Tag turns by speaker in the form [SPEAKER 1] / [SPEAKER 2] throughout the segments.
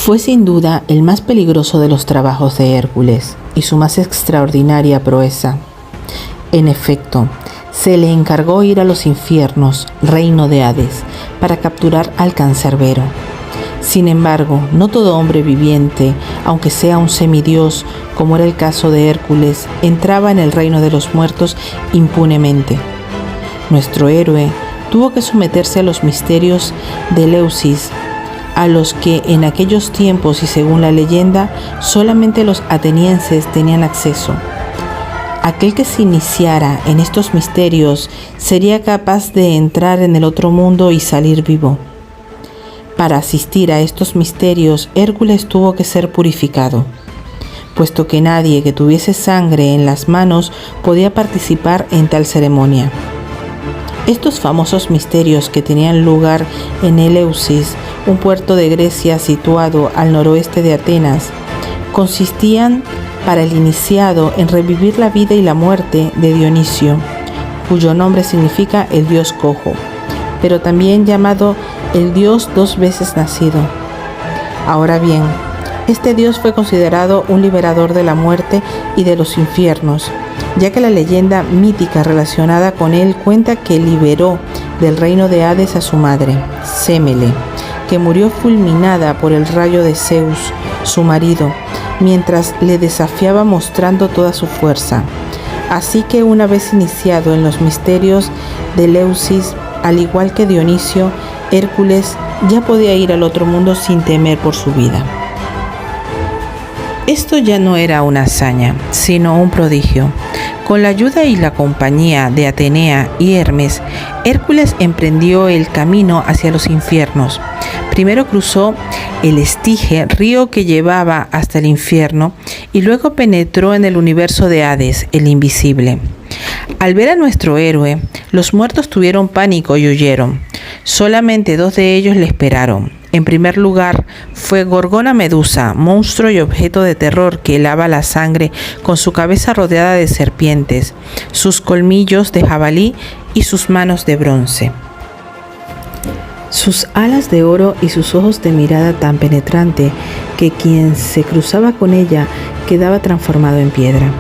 [SPEAKER 1] Fue sin duda el más peligroso de los trabajos de Hércules y su más extraordinaria proeza. En efecto, se le encargó ir a los infiernos, reino de Hades, para capturar al Cancerbero. Sin embargo, no todo hombre viviente, aunque sea un semidios, como era el caso de Hércules, entraba en el reino de los muertos impunemente. Nuestro héroe tuvo que someterse a los misterios de Eleusis, a los que en aquellos tiempos y según la leyenda solamente los atenienses tenían acceso. Aquel que se iniciara en estos misterios sería capaz de entrar en el otro mundo y salir vivo. Para asistir a estos misterios, Hércules tuvo que ser purificado, puesto que nadie que tuviese sangre en las manos podía participar en tal ceremonia. Estos famosos misterios que tenían lugar en Eleusis, un puerto de Grecia situado al noroeste de Atenas, consistían para el iniciado en revivir la vida y la muerte de Dionisio, cuyo nombre significa el dios cojo, pero también llamado el dios dos veces nacido. Ahora bien, este dios fue considerado un liberador de la muerte y de los infiernos, ya que la leyenda mítica relacionada con él cuenta que liberó del reino de Hades a su madre, Sémele, que murió fulminada por el rayo de Zeus, su marido, mientras le desafiaba mostrando toda su fuerza. Así que una vez iniciado en los misterios de Eleusis, al igual que Dionisio, Hércules ya podía ir al otro mundo sin temer por su vida. Esto ya no era una hazaña, sino un prodigio. Con la ayuda y la compañía de Atenea y Hermes, Hércules emprendió el camino hacia los infiernos. Primero cruzó el Estige, río que llevaba hasta el infierno, y luego penetró en el universo de Hades, el invisible. Al ver a nuestro héroe, los muertos tuvieron pánico y huyeron. Solamente 2 de ellos le esperaron. En primer lugar, fue Gorgona Medusa, monstruo y objeto de terror que lava la sangre con su cabeza rodeada de serpientes, sus colmillos de jabalí y sus manos de bronce. Sus alas de oro y sus ojos de mirada tan penetrante que quien se cruzaba con ella quedaba transformado en piedra.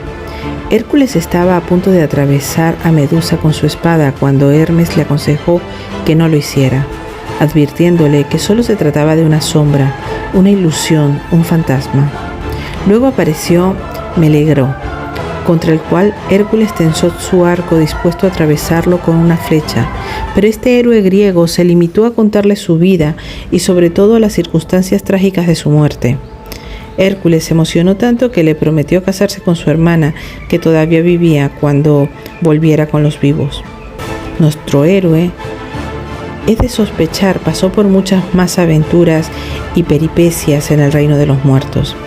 [SPEAKER 1] Hércules estaba a punto de atravesar a Medusa con su espada cuando Hermes le aconsejó que no lo hiciera, advirtiéndole que solo se trataba de una sombra, una ilusión, un fantasma. Luego apareció Meleagro, contra el cual Hércules tensó su arco dispuesto a atravesarlo con una flecha, pero este héroe griego se limitó a contarle su vida y sobre todo las circunstancias trágicas de su muerte. Hércules se emocionó tanto que le prometió casarse con su hermana, que todavía vivía, cuando volviera con los vivos. Nuestro héroe, es de sospechar, pasó por muchas más aventuras y peripecias en el reino de los muertos.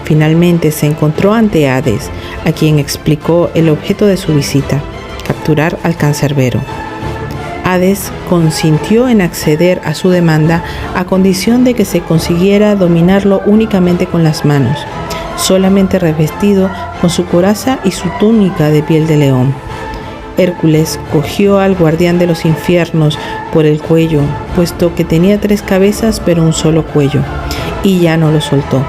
[SPEAKER 1] Finalmente se encontró ante Hades, a quien explicó el objeto de su visita: capturar al Cancerbero. Hades consintió en acceder a su demanda a condición de que se consiguiera dominarlo únicamente con las manos, solamente revestido con su coraza y su túnica de piel de león. Hércules cogió al guardián de los infiernos por el cuello, puesto que tenía 3 cabezas pero un solo cuello, y ya no lo soltó,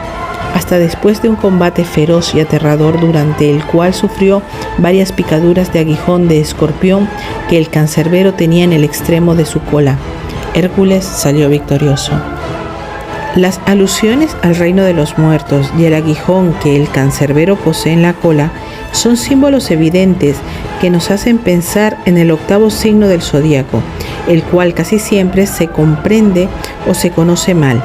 [SPEAKER 1] hasta después de un combate feroz y aterrador durante el cual sufrió varias picaduras de aguijón de escorpión que el Cancerbero tenía en el extremo de su cola. Hércules salió victorioso. Las alusiones al reino de los muertos y el aguijón que el Cancerbero posee en la cola son símbolos evidentes que nos hacen pensar en el 8º signo del zodíaco, el cual casi siempre se comprende o se conoce mal,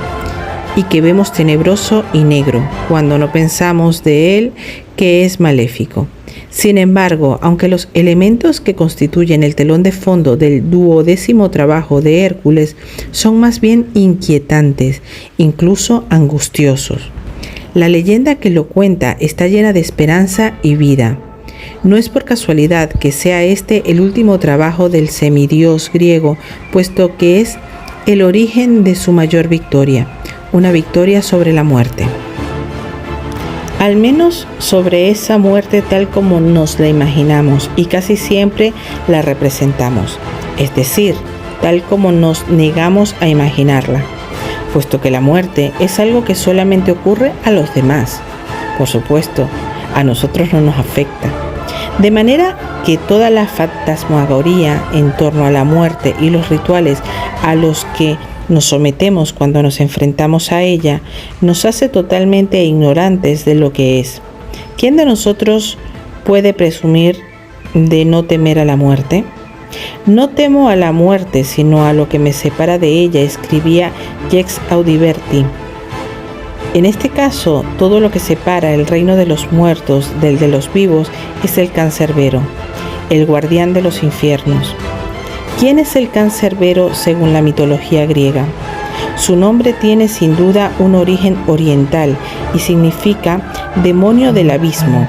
[SPEAKER 1] y que vemos tenebroso y negro cuando no pensamos de él que es maléfico. Sin embargo, aunque los elementos que constituyen el telón de fondo del 12º trabajo de Hércules son más bien inquietantes, incluso angustiosos, la leyenda que lo cuenta está llena de esperanza y vida. No es por casualidad que sea este el último trabajo del semidios griego, puesto que es el origen de su mayor victoria, una victoria sobre la muerte. Al menos sobre esa muerte tal como nos la imaginamos y casi siempre la representamos, es decir, tal como nos negamos a imaginarla. puesto que la muerte es algo que solamente ocurre a los demás. Por supuesto, a nosotros no nos afecta. De manera que toda la fantasmagoría en torno a la muerte y los rituales a los que nos sometemos cuando nos enfrentamos a ella nos hace totalmente ignorantes de lo que es. ¿Quién de nosotros puede presumir de no temer a la muerte? No temo a la muerte, sino a lo que me separa de ella, escribía Jacques Audiberti. En este caso, todo lo que separa el reino de los muertos del de los vivos es el cancerbero, el guardián de los infiernos. ¿Quién es el cancerbero según la mitología griega? Su nombre tiene sin duda un origen oriental y significa demonio del abismo.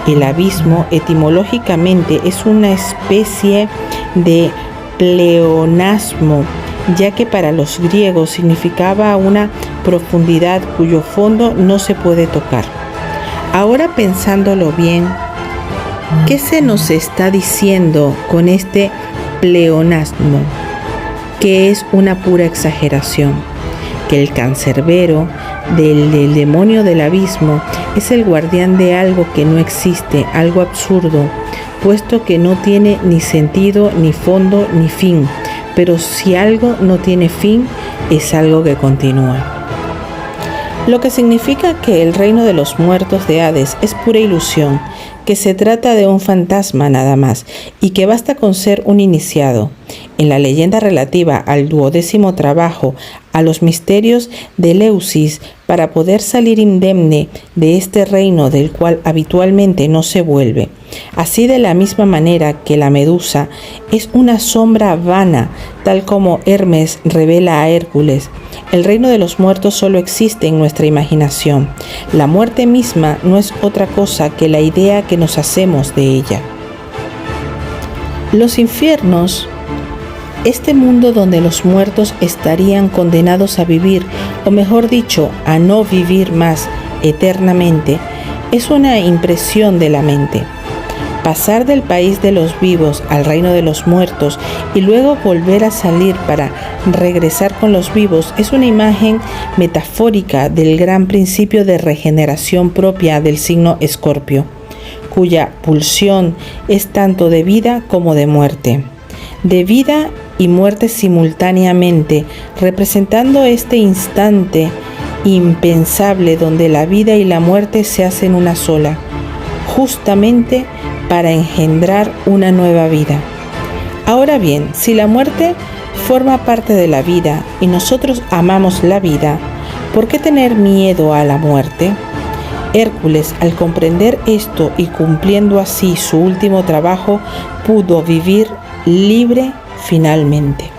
[SPEAKER 1] El abismo etimológicamente es una especie de pleonasmo, ya que para los griegos significaba una profundidad cuyo fondo no se puede tocar. Ahora pensándolo bien, ¿qué se nos está diciendo con este pleonasmo? Que es una pura exageración, que el cancerbero del demonio del abismo es el guardián de algo que no existe, algo absurdo, puesto que no tiene ni sentido, ni fondo, ni fin. Pero si algo no tiene fin, es algo que continúa. Lo que significa que el reino de los muertos de Hades es pura ilusión, que se trata de un fantasma nada más, y que basta con ser un iniciado. En la leyenda relativa al 12º trabajo, a los misterios de Eleusis, para poder salir indemne de este reino del cual habitualmente no se vuelve. Así, de la misma manera que la medusa es una sombra vana, tal como Hermes revela a Hércules, el reino de los muertos solo existe en nuestra imaginación. La muerte misma no es otra cosa que la idea que nos hacemos de ella. Los infiernos, este mundo donde los muertos estarían condenados a vivir, o mejor dicho, a no vivir más eternamente, es una impresión de la mente. Pasar del país de los vivos al reino de los muertos y luego volver a salir para regresar con los vivos es una imagen metafórica del gran principio de regeneración propia del signo Escorpio, cuya pulsión es tanto de vida como de muerte. De vida y muerte simultáneamente, representando este instante impensable donde la vida y la muerte se hacen una sola, justamente para engendrar una nueva vida. Ahora bien, si la muerte forma parte de la vida y nosotros amamos la vida, ¿por qué tener miedo a la muerte? Hércules, al comprender esto y cumpliendo así su último trabajo, pudo vivir libre finalmente.